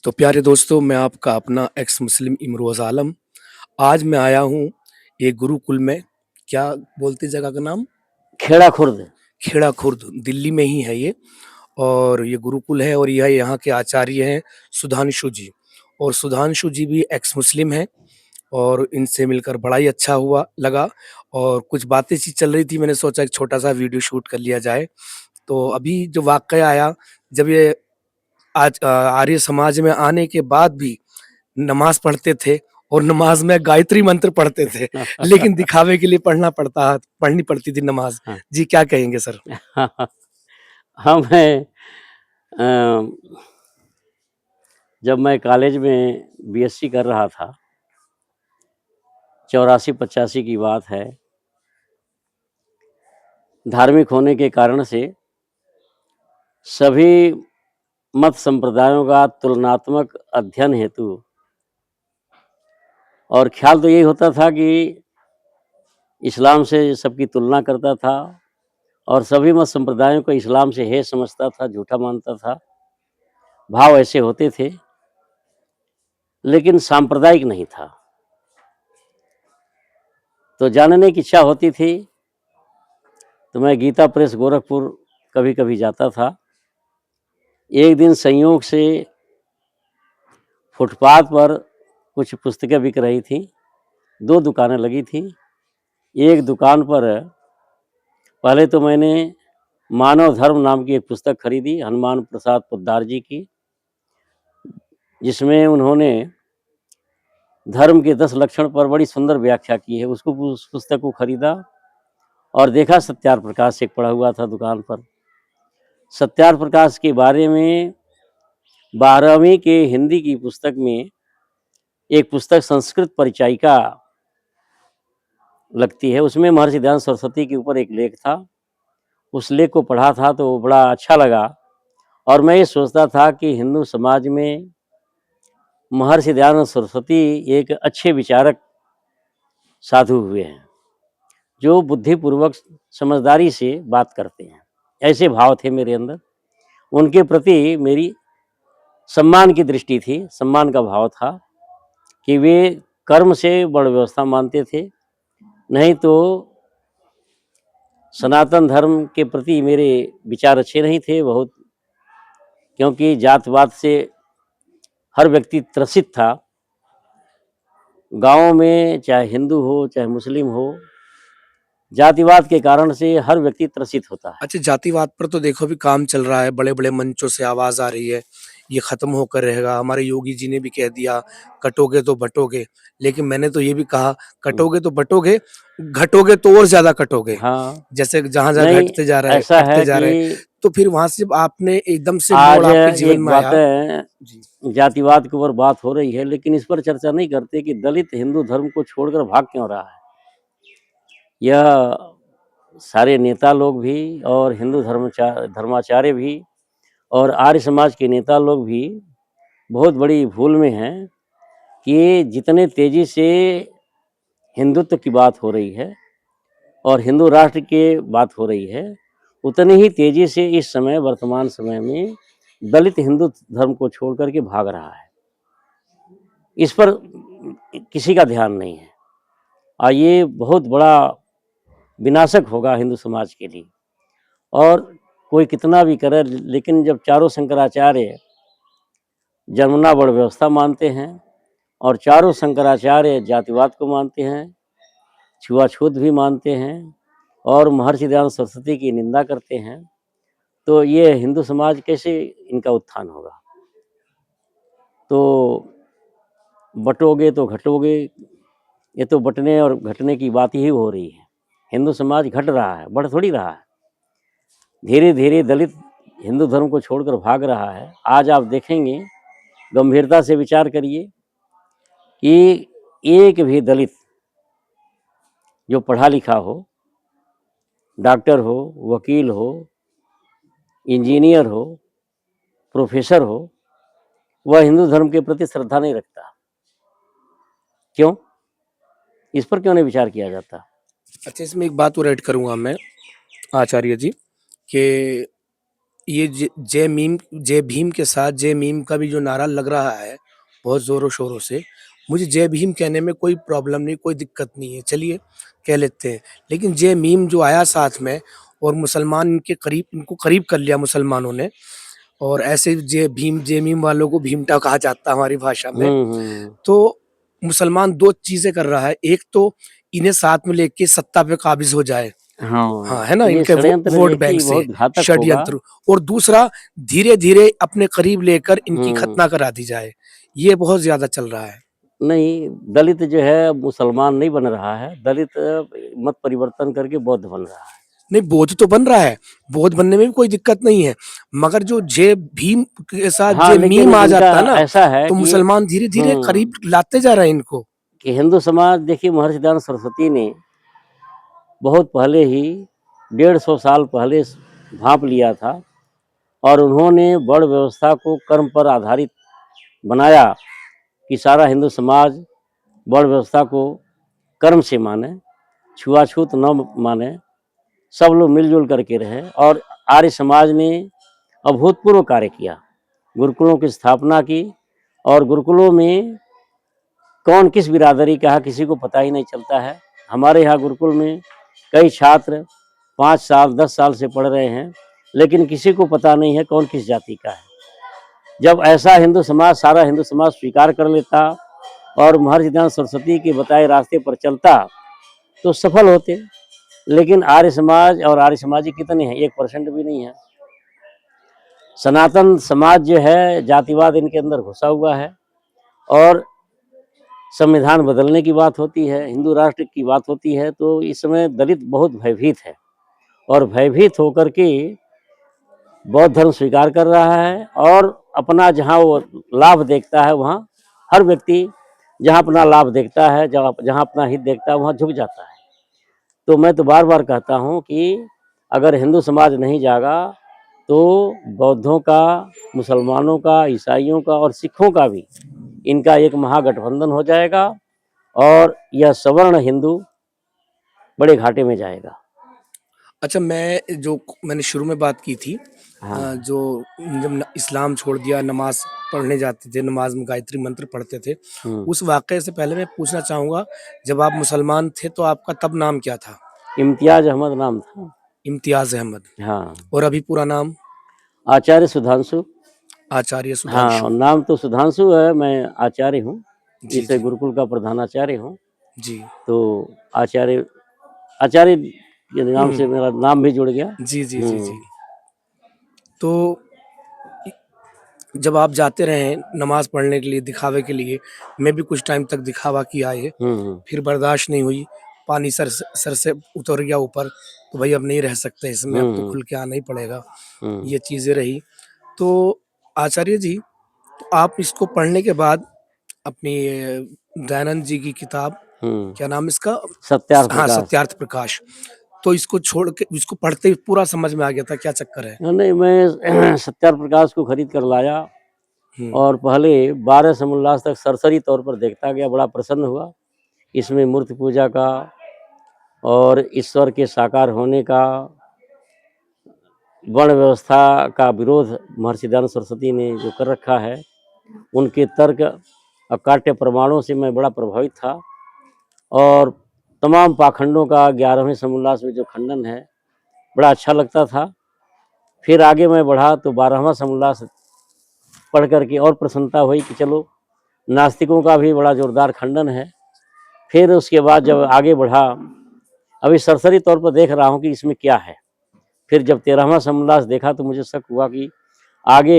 तो प्यारे दोस्तों, मैं आपका अपना एक्स मुस्लिम इमरोज़ आलम। आज मैं आया हूँ एक गुरुकुल में, क्या बोलते जगह का नाम? खेड़ा खुर्द। खेड़ा खुर्द, दिल्ली में ही है ये। और ये गुरुकुल है और यह यहाँ के आचार्य हैं सुधांशु जी। और सुधांशु जी भी एक्स मुस्लिम हैं और इनसे मिलकर बड़ा ही अच्छा हुआ लगा। और कुछ बातें सी चल रही थी, मैंने सोचा एक छोटा-सा वीडियो शूट कर लिया जाए। तो अभी जो वाक़या आया, जब ये आज आर्य समाज में आने के बाद भी नमाज़ पढ़ते थे और नमाज़ में गायत्री मंत्र पढ़ते थे, लेकिन दिखावे के लिए पढ़नी पड़ती थी नमाज़। हाँ। जी, क्या कहेंगे सर? हाँ, अ, जब मैं कॉलेज में बीएससी कर रहा था, 84-85 की बात है। धार्मिक होने के कारण से सभी मत संप्रदायों का तुलनात्मक अध्ययन हेतु और ख़्याल तो यही होता था कि इस्लाम से सबकी तुलना करता था और सभी मत संप्रदायों को इस्लाम से हेय समझता था, झूठा मानता था। भाव ऐसे होते थे, लेकिन सांप्रदायिक नहीं था। तो जानने की इच्छा होती थी, तो मैं गीता प्रेस गोरखपुर कभी-कभी जाता था। एक दिन संयोग से फुटपाथ पर कुछ पुस्तकें बिक रही थीं, 2 दुकानें लगी थीं। एक दुकान पर पहले तो मैंने मानव धर्म नाम की एक पुस्तक खरीदी, हनुमान प्रसाद पोद्दार जी की, जिसमें उन्होंने धर्म के 10 लक्षण पर बड़ी सुंदर व्याख्या की है। उस पुस्तक को खरीदा और देखा सत्यार प्रकाश एक पड़ा हुआ था दुकान पर। सत्यार प्रकाश के बारे में 12वीं के हिंदी की पुस्तक में एक पुस्तक संस्कृत परिचायिका लगती है, उसमें महर्षि दयानंद सरस्वती के ऊपर एक लेख था। उस लेख को पढ़ा था तो बड़ा अच्छा लगा और मैं ये सोचता था कि हिंदू समाज में महर्षि दयानंद सरस्वती एक अच्छे विचारक साधु हुए हैं, जो बुद्धिपूर्वक समझदारी से बात करते हैं। ऐसे भाव थे मेरे अंदर। उनके प्रति मेरी सम्मान की दृष्टि थी, सम्मान का भाव था कि वे कर्म से वर्ण व्यवस्था मानते थे। नहीं तो सनातन धर्म के प्रति मेरे विचार अच्छे नहीं थे बहुत, क्योंकि जात-वात से हर व्यक्ति त्रसित था। गाँव में चाहे हिंदू हो, चाहे मुस्लिम हो, जातिवाद के कारण से हर व्यक्ति त्रसित होता है। अच्छा, जातिवाद पर तो देखो अभी काम चल रहा है, बड़े-बड़े मंचों से आवाज़ आ रही है, ये ख़त्म होकर रहेगा। हमारे योगी जी ने भी कह दिया, कटोगे तो बटोगे। लेकिन मैंने तो ये भी कहा, हुँ, कटोगे तो बटोगे, घटोगे तो और ज़्यादा कटोगे। हाँ, जैसे जहाँ-जहाँ नहीं घटते जा रहा है, ऐसा कटते है जा कि रहे हैं, तो फिर वहाँ से जब आपने एकदम से मोड़ आज आपके जीवन एक में आया। बातें जी। जातिवाद के ऊपर बात हो रही है, लेकिन इस पर चर्चा नहीं करते कि दलित हिंदू धर्म को छोड़कर भाग क्यों रहा है। यह सारे नेता लोग भी और हिंदू धर्माचार्य भी और आर्य समाज के नेता लोग भी बहुत बड़ी भूल में हैं कि जितने तेज़ी से हिंदुत्व की बात हो रही है और हिंदू राष्ट्र की बात हो रही है, उतनी ही तेज़ी से इस समय वर्तमान समय में दलित हिंदू धर्म को छोड़ कर के भाग रहा है। इस पर किसी का ध्यान नहीं है और ये बहुत बड़ा विनाशक होगा हिंदू समाज के लिए। और कोई कितना भी करे, लेकिन जब चारों शंकराचार्य जन्मना बड़ व्यवस्था मानते हैं और चारों शंकराचार्य जातिवाद को मानते हैं, छुआछूत भी मानते हैं और महर्षि दयानंद सरस्वती की निंदा करते हैं, तो ये हिंदू समाज कैसे इनका उत्थान होगा? तो बटोगे तो घटोगे, ये तो बँटने और घटने की बात ही हो रही है। हिंदू समाज घट रहा है, बढ़ थोड़ी रहा है। धीरे-धीरे दलित हिंदू धर्म को छोड़कर भाग रहा है। आज आप देखेंगे, गंभीरता से विचार करिए कि एक भी दलित जो पढ़ा-लिखा हो, डॉक्टर हो, वकील हो, इंजीनियर हो, प्रोफ़ेसर हो, वह हिंदू धर्म के प्रति श्रद्धा नहीं रखता। क्यों? इस पर क्यों नहीं विचार किया जाता? अच्छा, इसमें एक बात और ऐड करूँगा मैं, आचार्य जी, कि ये जय भीम के साथ जय मीम का भी जो नारा लग रहा है, बहुत ज़ोरों-शोरों से, मुझे जय भीम कहने में कोई प्रॉब्लम नहीं, कोई दिक्कत नहीं है, चलिए कह लेते हैं। लेकिन जय मीम जो आया साथ में और मुसलमान इनको करीब कर लिया मुसलमानों ने और ऐसे जय मीम वालों को भीमटा कहा जाता है हमारी भाषा में। हुँ। तो मुसलमान 2 चीज़ें कर रहा है, एक तो इन्हें साथ में लेके सत्ता पे काबिज़ हो जाए। हाँ, हाँ, है ना? ये इनके षड्यंत्र वोट बैंक देखिए से बहुत घातक होगा। षड्यंत्र और दूसरा धीरे-धीरे अपने करीब लेकर इनकी हुँ। खतना करा दी जाए। ये बहुत ज़्यादा चल रहा है। नहीं, दलित जो है मुसलमान नहीं बन रहा है, दलित मत परिवर्तन करके बौद्ध बन रहा है। नहीं, बोध तो बन रहा है, बोध बनने में भी कोई दिक्कत नहीं है, मगर जो जय भीम के साथ हाँ, जय लेकिन मीम आ इनका जाता है ना, ऐसा है तो कि मुसलमान धीरे-धीरे करीब हुँ, लाते जा रहे हैं इनको। कि हिंदू समाज देखिए महर्षि दयानंद सरस्वती ने बहुत पहले ही 150 साल पहले भांप लिया था और उन्होंने वर्ण व्यवस्था को कर्म पर आधारित बनाया कि सारा हिंदू समाज वर्ण व्यवस्था को कर्म से माने, छुआछूत न माने, सब लोग मिलजुल करके रहे और आर्य समाज ने अभूतपूर्व कार्य किया। गुरुकुलों की स्थापना की और गुरुकुलों में कौन किस बिरादरी का है किसी को पता ही नहीं चलता है। हमारे यहाँ गुरुकुल में कई छात्र 5 साल 10 साल से पढ़ रहे हैं, लेकिन किसी को पता नहीं है कौन किस जाति का है। जब ऐसा हिंदू समाज सारा हिंदू समाज स्वीकार कर लेता और महर्षि दयानंद सरस्वती के बताए रास्ते पर चलता तो सफल होते। लेकिन आर्य समाज और आर्य समाजी कितने हैं? 1% भी नहीं है। सनातन समाज जो है जातिवाद इनके अंदर घुसा हुआ है और संविधान बदलने की बात होती है, हिंदू राष्ट्र की बात होती है, तो इस समय दलित बहुत भयभीत है और भयभीत होकर के बौद्ध धर्म स्वीकार कर रहा है और अपना जहाँ वो लाभ देखता है वहाँ हर व्यक्ति जहाँ अपना लाभ देखता है, जहाँ अपना हित देखता है वहाँ झुक जाता है। तो मैं तो बार-बार कहता हूँ कि अगर हिंदू समाज नहीं जागा तो बौद्धों का, मुसलमानों का, ईसाइयों का और सिखों का भी इनका एक महागठबंधन हो जाएगा और यह सवर्ण हिंदू बड़े घाटे में जाएगा। अच्छा मैंने शुरू में बात की थी हाँ। जो जब इस्लाम छोड़ दिया नमाज पढ़ने जाते थे नमाज में गायत्री मंत्र पढ़ते थे हुँ। उस वाक़ये से पहले मैं पूछना चाहूँगा जब आप मुसलमान थे तो आपका तब नाम क्या था? इम्तियाज़ अहमद नाम था। इम्तियाज़ अहमद हाँ। और अभी पूरा नाम? आचार्य सुधांशु। आचार्य हाँ, सुधांशु। नाम तो सुधांशु है, मैं आचार्य हूँ। जी, इस जी। गुरुकुल का प्रधानाचार्य हूँ। जी। तो आचार्य आचार्य के नाम हुँ। से मेरा नाम भी जुड़ गया। जी, जी, जी, हुँ। जी। तो इ जब आप जाते रहे नमाज़ पढ़ने के लिए, दिखावे के लिए, मैं भी कुछ टाइम तक दिखावा किया ये, हुँ, हुँ। फिर बर्दाश्त नहीं हुई, पानी सर से उतर गया ऊपर, तो भई अब नहीं रह सकते इसमें, अब हुँ, तो हुँ। खुल के आना ही पड़ेगा, हुँ। ये चीज़ें रही। तो आचार्य जी, तो आप इसको पढ़ने के बाद अपनी दयानंद जी की किताब, हुँ। क्या नाम इसका? सत्यार्थ हाँ, प्रकाश। सत्यार्थ प्रकाश, तो इसको छोड़ के इसको पढ़ते ही पूरा समझ में आ गया था, क्या चक्कर है? नहीं, मैं सत्यार्थ प्रकाश को खरीद कर लाया हुँ। और पहले 12 समोल्लास तक सरसरी तौर पर देखता गया, बड़ा प्रसन्न हुआ। इसमें मूर्ति पूजा का और ईश्वर के साकार होने का, वर्ण व्यवस्था का विरोध महर्षि दयानंद सरस्वती ने जो कर रखा है, उनके तर्क अकाट्य प्रमाणों से मैं बड़ा प्रभावित था और तमाम पाखंडों का 11वें समोल्लास में जो खंडन है, बड़ा अच्छा लगता था। फिर आगे मैं बढ़ा तो 12वां समोल्लास पढ़ कर के और प्रसन्नता हुई कि चलो नास्तिकों का भी बड़ा जोरदार खंडन है। फिर उसके बाद जब आगे बढ़ा, अभी सरसरी तौर पर देख रहा हूँ कि इसमें क्या है। फिर जब 13वां समोल्लास देखा तो मुझे शक हुआ कि आगे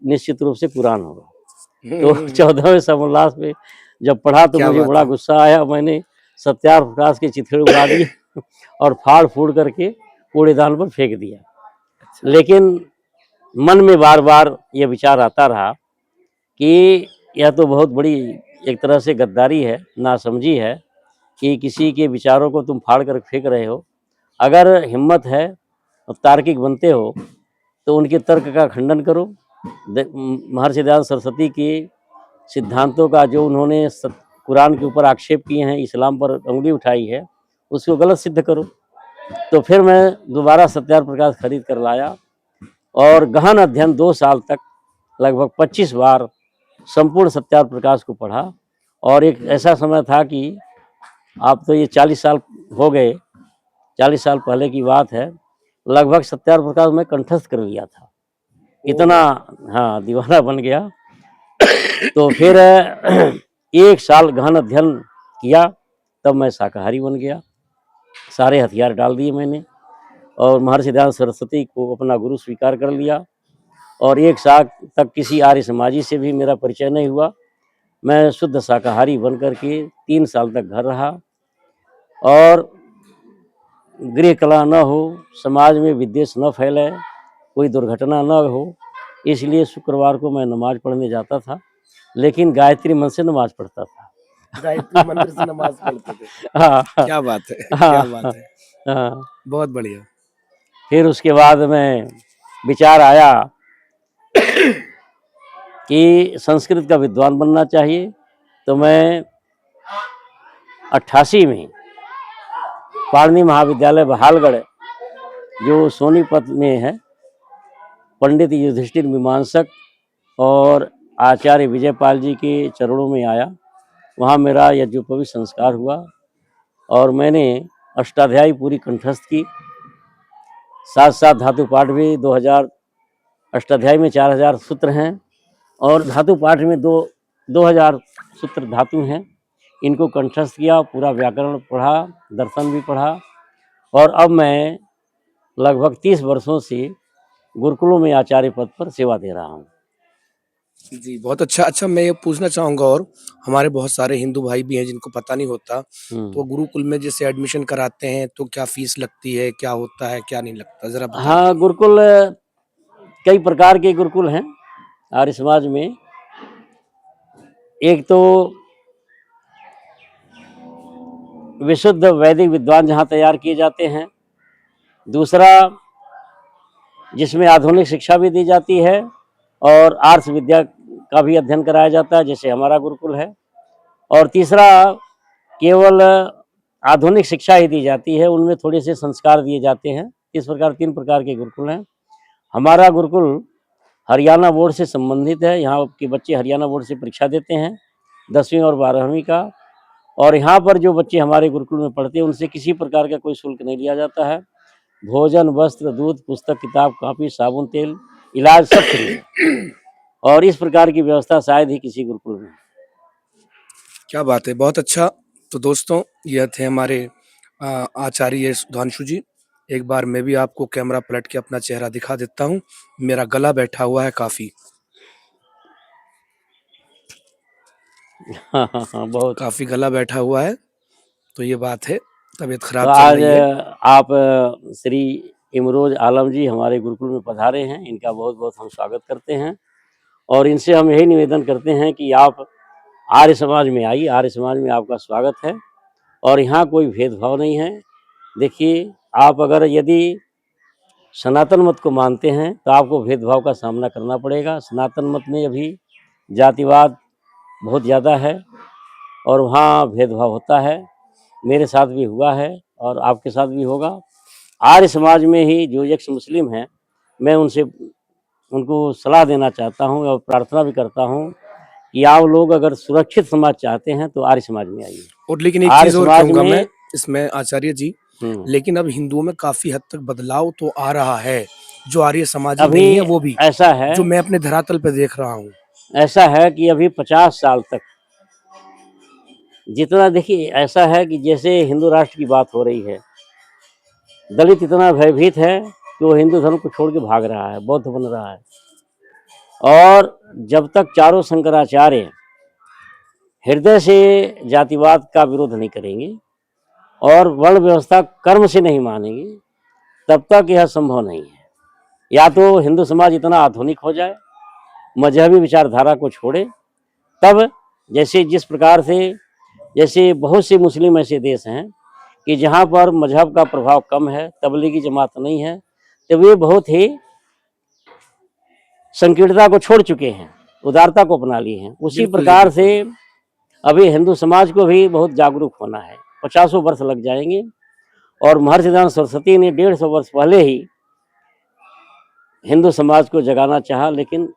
निश्चित रूप से कुरान होगा। तो 14वें समोल्लास में जब पढ़ा तो क्या मुझे बात बड़ा है! गुस्सा आया। मैंने सत्यार्थ प्रकाश के चिथड़े उड़ा दिए और फाड़-फूड़ करके कूड़ेदान पर फेंक दिया। अच्छा। लेकिन मन में बार-बार ये विचार आता रहा कि यह तो बहुत बड़ी एक तरह से गद्दारी है, नासमझी है कि किसी के विचारों को तुम फाड़ कर फेंक रहे हो। अगर हिम्मत है और तार्किक बनते हो तो उनके तर्क का खंडन करो। महर्षि दयानंद सरस्वती के सिद्धांतों का जो उन्होंने कुरान के ऊपर आक्षेप किए हैं, इस्लाम पर उंगली उठाई है, उसको गलत सिद्ध करो। तो फिर मैं दोबारा सत्यार्थ प्रकाश खरीद कर लाया और गहन अध्ययन 2 साल तक लगभग 25 बार संपूर्ण सत्यार्थ प्रकाश को पढ़ा। और एक ऐसा समय था कि आप तो ये 40 साल हो गए, 40 साल पहले की बात है, लगभग सत्यार्थ प्रकाश मैं कंठस्थ कर लिया था, इतना हाँ दीवाना बन गया। तो फिर 1 साल गहन अध्ययन किया, तब मैं शाकाहारी बन गया। सारे हथियार डाल दिए मैंने और महर्षि दयानंद सरस्वती को अपना गुरु स्वीकार कर लिया। और 1 साल तक किसी आर्य समाजी से भी मेरा परिचय नहीं हुआ। मैं शुद्ध शाकाहारी बन कर के 3 साल तक घर रहा और गृह कलह न हो, समाज में विद्वेष न फैले, कोई दुर्घटना न हो, इसलिए शुक्रवार को मैं नमाज पढ़ने जाता था, लेकिन गायत्री मंत्र से नमाज पढ़ता था। गायत्री मंत्र से नमाज पढ़ते थे। हाँ, क्या बात है, हाँ, क्या बात है। हाँ। बहुत बढ़िया। फिर उसके बाद में विचार आया कि संस्कृत का विद्वान बनना चाहिए, तो मैं 88 में पाणिनि महाविद्यालय बहालगढ़, जो सोनीपत में है, पंडित युधिष्ठिर मीमांसक और आचार्य विजयपाल जी के चरणों में आया। वहाँ मेरा यज्ञोपवीत संस्कार हुआ और मैंने अष्टाध्यायी पूरी कंठस्थ की। साथ साथ धातु पाठ भी 2000, अष्टाध्यायी में 4000 सूत्र हैं और धातु पाठ में 2000 सूत्र धातु हैं। इनको कंठस्थ किया, पूरा व्याकरण पढ़ा, दर्शन भी पढ़ा और अब मैं लगभग 30 वर्षों से गुरुकुलों में आचार्य पद पर सेवा दे रहा हूँ। जी, बहुत अच्छा। अच्छा, मैं ये पूछना चाहूँगा, और हमारे बहुत सारे हिंदू भाई भी हैं जिनको पता नहीं होता, तो गुरुकुल में जैसे एडमिशन कराते हैं तो क्या फीस लगती है, क्या होता है, क्या नहीं लगता? ज़रा बताइए। हाँ, गुरुकुल कई प्रकार के गुरुकुल हैं आर्य समाज में। एक तो विशुद्ध वैदिक विद्वान जहाँ तैयार किए जाते हैं, दूसरा जिसमें आधुनिक शिक्षा भी दी जाती है और आर्ष विद्या का भी अध्ययन कराया जाता है, जैसे हमारा गुरुकुल है, और तीसरा केवल आधुनिक शिक्षा ही दी जाती है, उनमें थोड़े से संस्कार दिए जाते हैं। इस प्रकार 3 प्रकार के गुरुकुल हैं। हमारा गुरुकुल हरियाणा बोर्ड से संबंधित है। यहाँ के बच्चे हरियाणा बोर्ड से परीक्षा देते हैं 10वीं और 12वीं का, और यहाँ पर जो बच्चे हमारे गुरुकुल में पढ़ते हैं उनसे किसी प्रकार का कोई शुल्क नहीं लिया जाता है। भोजन, वस्त्र, दूध, पुस्तक, किताब, कॉपी, साबुन, तेल, इलाज सब फ्री है और इस प्रकार की व्यवस्था शायद ही किसी गुरुकुल में है। क्या बात है, बहुत अच्छा। तो दोस्तों, यह थे हमारे आचार्य सुधांशु जी। एक बार मैं भी आपको कैमरा पलट के अपना चेहरा दिखा देता हूँ। मेरा गला बैठा हुआ है काफ़ी, हाँ, हाँ, हाँ, बहुत। काफ़ी गला बैठा हुआ है, तो ये बात है, तबीयत तो खराब चल आज रही है। आप श्री इमरोज आलम जी हमारे गुरुकुल में पधारे हैं, इनका बहुत-बहुत हम स्वागत करते हैं और इनसे हम यही निवेदन करते हैं कि आप आर्य समाज में आइए, आर्य समाज में आपका स्वागत है और यहाँ कोई भेदभाव नहीं है। देखिए, आप अगर यदि सनातन मत को मानते हैं तो आपको भेदभाव का सामना करना पड़ेगा। सनातन मत में अभी जातिवाद बहुत ज़्यादा है और वहाँ भेदभाव होता है। मेरे साथ भी हुआ है और आपके साथ भी होगा। आर्य समाज में ही जो एक्स मुस्लिम हैं, मैं उनको सलाह देना चाहता हूँ और प्रार्थना भी करता हूँ कि आप लोग अगर सुरक्षित समाज चाहते हैं तो आर्य समाज में आइए। और लेकिन एक आर्य चीज़ और समाज कहूँगा मैं में इसमें आचार्य जी, हुँ, लेकिन अब हिंदुओं में काफ़ी हद तक बदलाव तो आ रहा है। जो आर्य समाजी अभी नहीं है वो भी, ऐसा है जो मैं अपने धरातल पे देख रहा हूँ। ऐसा है कि अभी 50 साल तक जितना देखिए ऐसा है कि जैसे हिंदू राष्ट्र की बात हो रही है, दलित इतना भयभीत है कि वो हिंदू धर्म को छोड़ के भाग रहा है, बौद्ध बन रहा है। और जब तक चारों शंकराचार्य हृदय से जातिवाद का विरोध नहीं करेंगे और वर्ण व्यवस्था कर्म से नहीं मानेंगे, तब तक यह संभव नहीं है। या तो हिंदू समाज इतना आधुनिक हो जाए, मजहबी विचारधारा को छोड़े, तब जैसे जिस प्रकार से जैसे बहुत से मुस्लिम ऐसे देश हैं कि जहाँ पर मजहब का प्रभाव कम है, तबलीगी जमात नहीं है, तो वे बहुत ही संकीर्णता को छोड़ चुके हैं, उदारता को अपना लिए हैं। उसी बिल्कुल नहीं, प्रकार बिल्कुल। से अभी हिंदू समाज को भी बहुत जागरूक होना है। 50 वर्ष लग जाएंगे और महर्षि दयानंद सरस्वती ने 150 वर्ष पहले ही हिंदू समाज को जगाना चाहा, लेकिन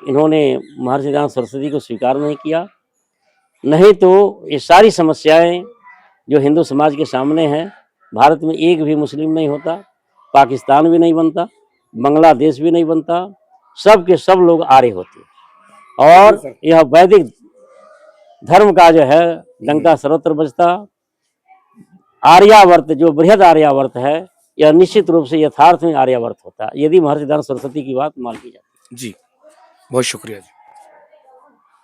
इन्होंने महर्षि दयानंद सरस्वती को स्वीकार नहीं किया। नहीं तो ये सारी समस्याएं जो हिंदू समाज के सामने हैं, भारत में एक भी मुस्लिम नहीं होता, पाकिस्तान भी नहीं बनता, बांग्लादेश भी नहीं बनता, सब के सब लोग आर्य होते और यह वैदिक धर्म का जो है डंका सर्वत्र बजता। आर्यावर्त जो बृहद आर्यावर्त है, यह निश्चित रूप से यथार्थ में आर्यावर्त होता है, यदि महर्षि दयानंद सरस्वती की बात मान ली जाती है। जी, बहुत शुक्रिया जी।